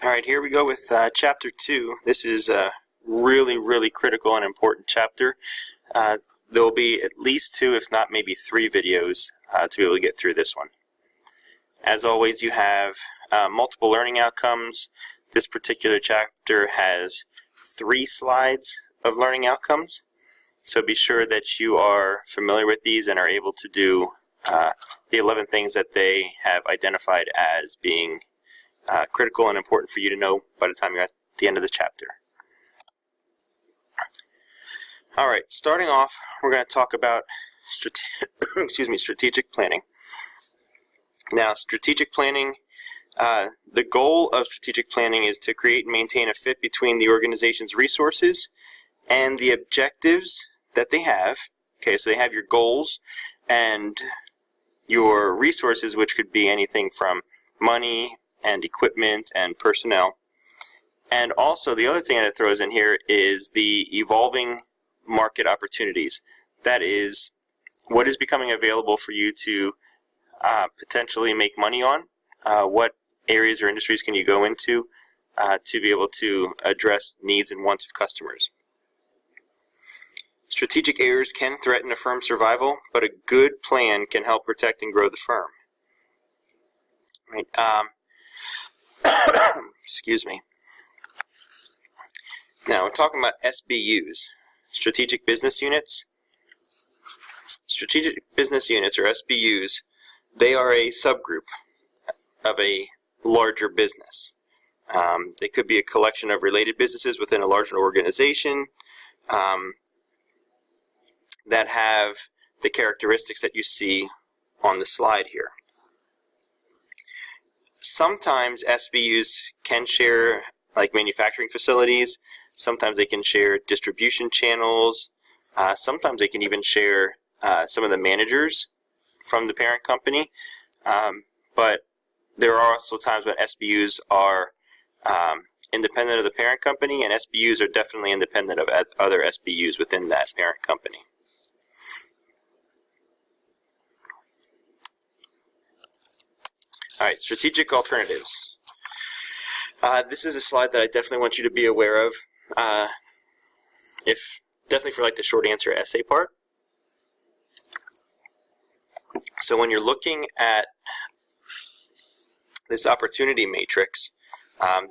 Alright, here we go with Chapter 2. This is a really critical and important chapter. There will be at least 2, if not maybe 3 videos to be able to get through this one. As always, you have multiple learning outcomes. This particular chapter has 3 slides of learning outcomes. So be sure that you are familiar with these and are able to do the 11 things that they have identified as being critical and important for you to know by the time you're at the end of the chapter. Alright, starting off, we're going to talk about strategic planning. Now, strategic planning, the goal of strategic planning is to create and maintain a fit between the organization's resources and the objectives that they have. Okay, so they have your goals and your resources, which could be anything from money and equipment and personnel. And also the other thing that it throws in here is the evolving market opportunities. That is, what is becoming available for you to potentially make money on? What areas or industries can you go into to be able to address needs and wants of customers? Strategic errors can threaten a firm's survival, but a good plan can help protect and grow the firm. Right. Excuse me. Now, we're talking about SBUs, Strategic Business Units. Strategic Business Units, or SBUs, they are a subgroup of a larger business. They could be a collection of related businesses within a larger organization that have the characteristics that you see on the slide here. Sometimes SBUs can share like manufacturing facilities, sometimes they can share distribution channels, sometimes they can even share some of the managers from the parent company, but there are also times when SBUs are independent of the parent company, and SBUs are definitely independent of other SBUs within that parent company. Alright, strategic alternatives. This is a slide that I definitely want you to be aware of, definitely for like the short answer essay part. So when you're looking at this opportunity matrix,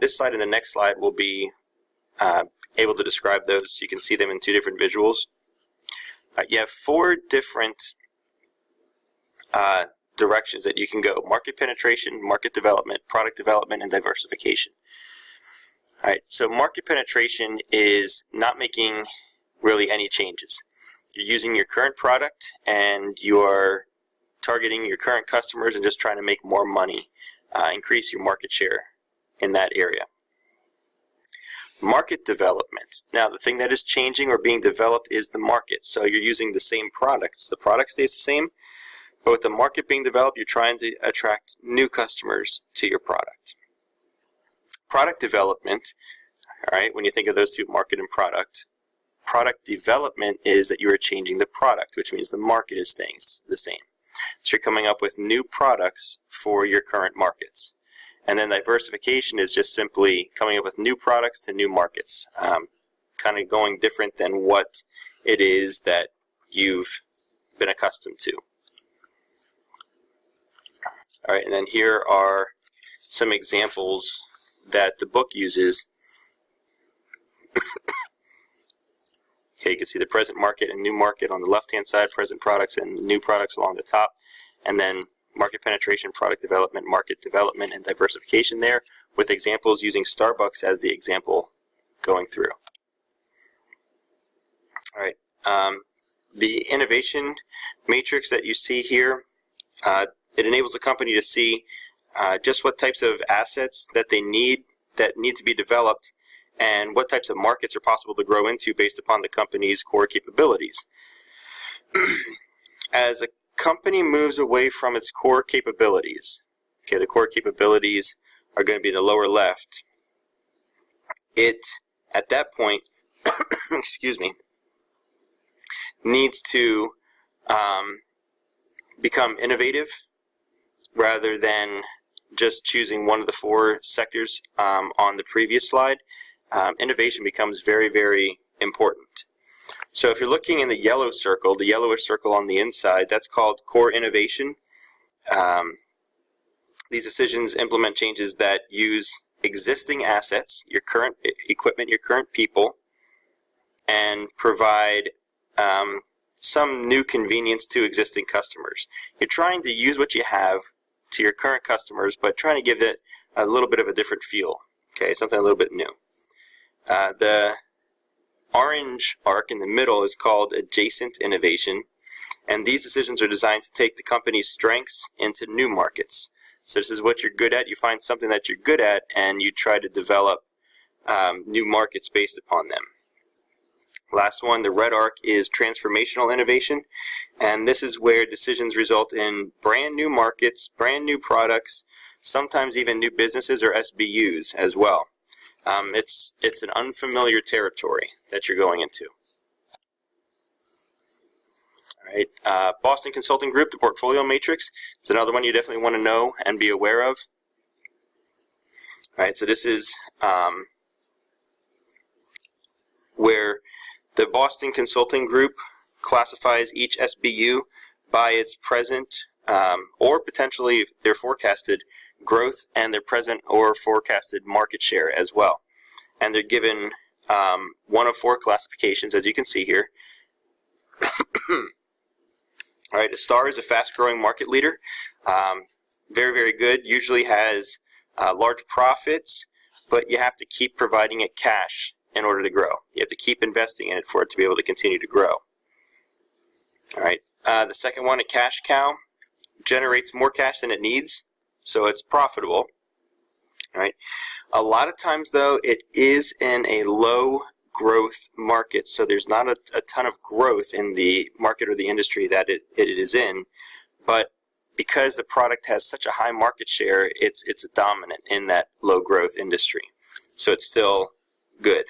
this slide and the next slide will be able to describe those. You can see them in 2 different visuals. You have 4 different directions that you can go: market penetration, market development, product development, and diversification. Alright, so market penetration is not making really any changes. You're using your current product and you're targeting your current customers and just trying to make more money, increase your market share in that area. Market development. Now, the thing that is changing or being developed is the market. So you're using the same products. The product stays the same, but with the market being developed, you're trying to attract new customers to your product. Product development, all right, when you think of those 2, market and product, product development is that you are changing the product, which means the market is staying the same. So you're coming up with new products for your current markets. And then diversification is just simply coming up with new products to new markets, kind of going different than what it is that you've been accustomed to. All right, and then here are some examples that the book uses. Okay, you can see the present market and new market on the left-hand side, present products and new products along the top, and then market penetration, product development, market development, and diversification there, with examples using Starbucks as the example going through. All right, the innovation matrix that you see here, it enables a company to see just what types of assets that they need to be developed and what types of markets are possible to grow into based upon the company's core capabilities. As a company moves away from its core capabilities, okay, the core capabilities are going to be in the lower left, it, at that point, excuse me, needs to become innovative rather than just choosing one of the 4 sectors on the previous slide, innovation becomes very, very important. So if you're looking in the yellow circle, the yellowish circle on the inside, that's called core innovation. These decisions implement changes that use existing assets, your current equipment, your current people, and provide some new convenience to existing customers. You're trying to use what you have to your current customers, but trying to give it a little bit of a different feel, okay, something a little bit new. The orange arc in the middle is called adjacent innovation, and these decisions are designed to take the company's strengths into new markets. So this is what you're good at. You find something that you're good at, and you try to develop new markets based upon them. Last one, the red arc, is transformational innovation, and this is where decisions result in brand new markets, brand new products, sometimes even new businesses or SBUs as well. It's an unfamiliar territory that you're going into. All right, Boston Consulting Group, the portfolio matrix, is another one you definitely want to know and be aware of. All right, so this is where the Boston Consulting Group classifies each SBU by its present or potentially their forecasted growth and their present or forecasted market share as well. And they're given one of 4 classifications, as you can see here. All right, a star is a fast-growing market leader. Very, very good. Usually has large profits, but you have to keep providing it cash in order to grow. You have to keep investing in it for it to be able to continue to grow. All right. The second one, a cash cow, generates more cash than it needs, so it's profitable. All right. A lot of times, though, it is in a low growth market, so there's not a ton of growth in the market or the industry that it is in, but because the product has such a high market share, it's dominant in that low growth industry, so it's still good.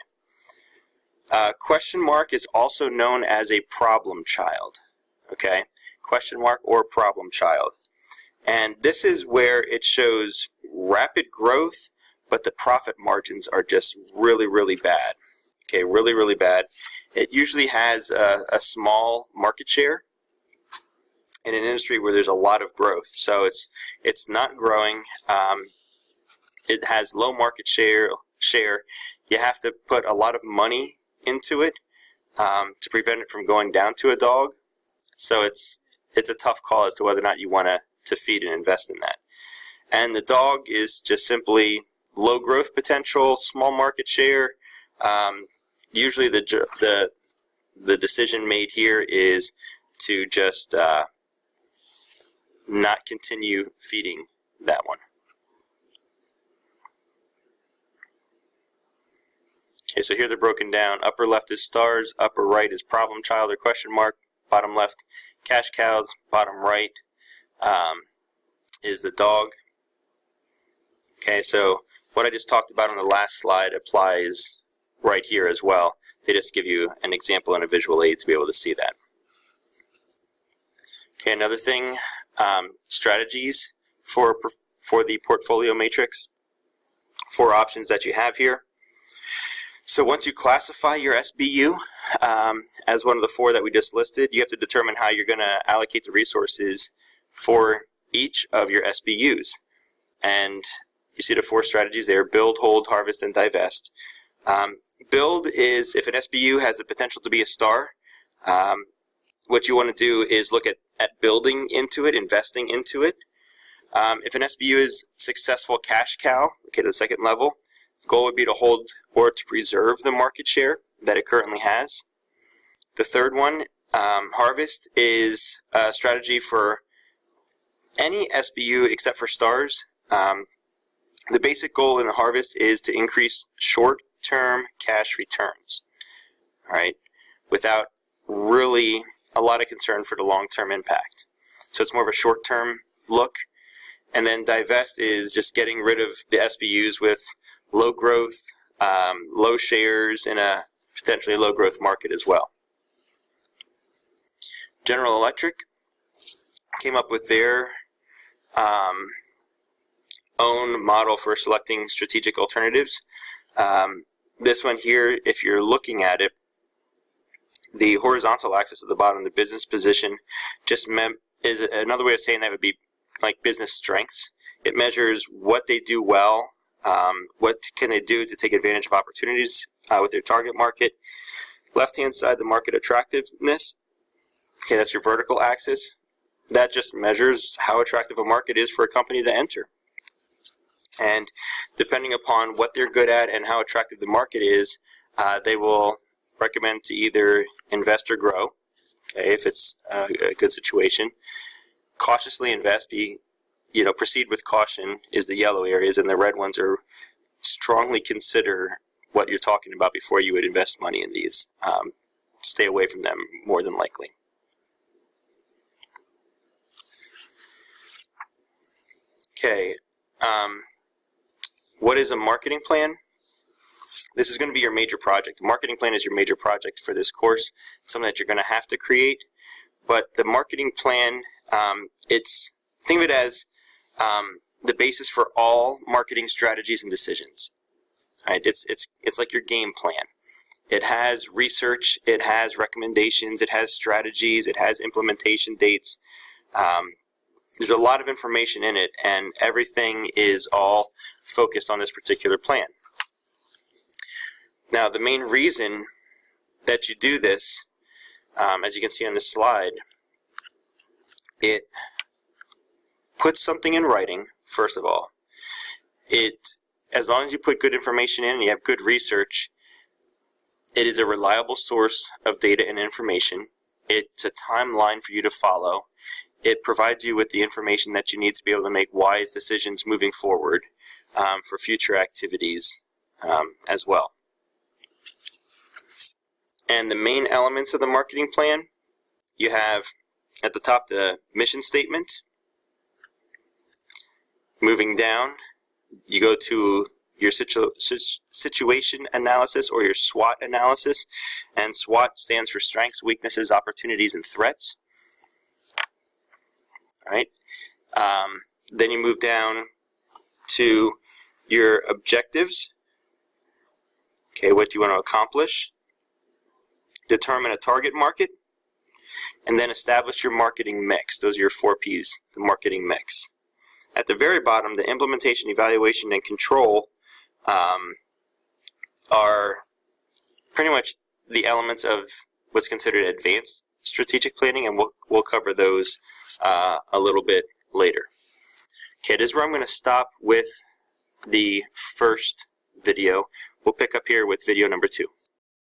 Question mark is also known as a problem child, okay? Question mark or problem child. And this is where it shows rapid growth, but the profit margins are just really, really bad. Okay, really, really bad. It usually has a small market share in an industry where there's a lot of growth. So it's not growing. It has low market share. You have to put a lot of money into it to prevent it from going down to a dog. So it's a tough call as to whether or not you want to feed and invest in that. And the dog is just simply low growth potential, small market share. Usually the decision made here is to just not continue feeding that one. Okay, so here they're broken down. Upper left is stars, upper right is problem child or question mark, bottom left cash cows, bottom right is the dog. Okay, so what I just talked about on the last slide applies right here as well. They just give you an example and a visual aid to be able to see that. Okay, another thing, strategies for the portfolio matrix, 4 options that you have here. So once you classify your SBU as one of the 4 that we just listed, you have to determine how you're going to allocate the resources for each of your SBUs. And you see the 4 strategies there: build, hold, harvest, and divest. Build is if an SBU has the potential to be a star. What you want to do is look at building into it, investing into it. If an SBU is successful cash cow, okay, to the second level, goal would be to hold or to preserve the market share that it currently has. The third one, harvest, is a strategy for any SBU except for stars. The basic goal in the harvest is to increase short-term cash returns, all right, without really a lot of concern for the long-term impact. So it's more of a short-term look. And then divest is just getting rid of the SBUs with low growth, low shares in a potentially low growth market as well. General Electric came up with their own model for selecting strategic alternatives. This one here, if you're looking at it, the horizontal axis at the bottom, the business position, just is another way of saying that would be like business strengths. It measures what they do well, what can they do to take advantage of opportunities with their target market. Left-hand side, the market attractiveness. Okay, that's your vertical axis. That just measures how attractive a market is for a company to enter. And depending upon what they're good at and how attractive the market is, they will recommend to either invest or grow, okay, if it's a good situation. Cautiously invest, proceed with caution is the yellow areas, and the red ones are strongly consider what you're talking about before you would invest money in these. Stay away from them more than likely. Okay, what is a marketing plan? This is going to be your major project. The marketing plan is your major project for this course, something that you're going to have to create. But the marketing plan, think of it as the basis for all marketing strategies and decisions. Right? It's like your game plan. It has research, it has recommendations, it has strategies, it has implementation dates. There's a lot of information in it, and everything is all focused on this particular plan. Now, the main reason that you do this, as you can see on this slide, it puts something in writing, first of all. As long as you put good information in and you have good research, it is a reliable source of data and information. It's a timeline for you to follow. It provides you with the information that you need to be able to make wise decisions moving forward for future activities as well. And the main elements of the marketing plan, you have at the top the mission statement. Moving down, you go to your situation analysis, or your SWOT analysis, and SWOT stands for strengths, weaknesses, opportunities, and threats. All right. Then you move down to your objectives. Okay, what do you want to accomplish? Determine a target market, and then establish your marketing mix. Those are your 4 Ps, the marketing mix. At the very bottom, the implementation, evaluation, and control are pretty much the elements of what's considered advanced strategic planning, and we'll cover those a little bit later. Okay, this is where I'm going to stop with the first video. We'll pick up here with video number 2.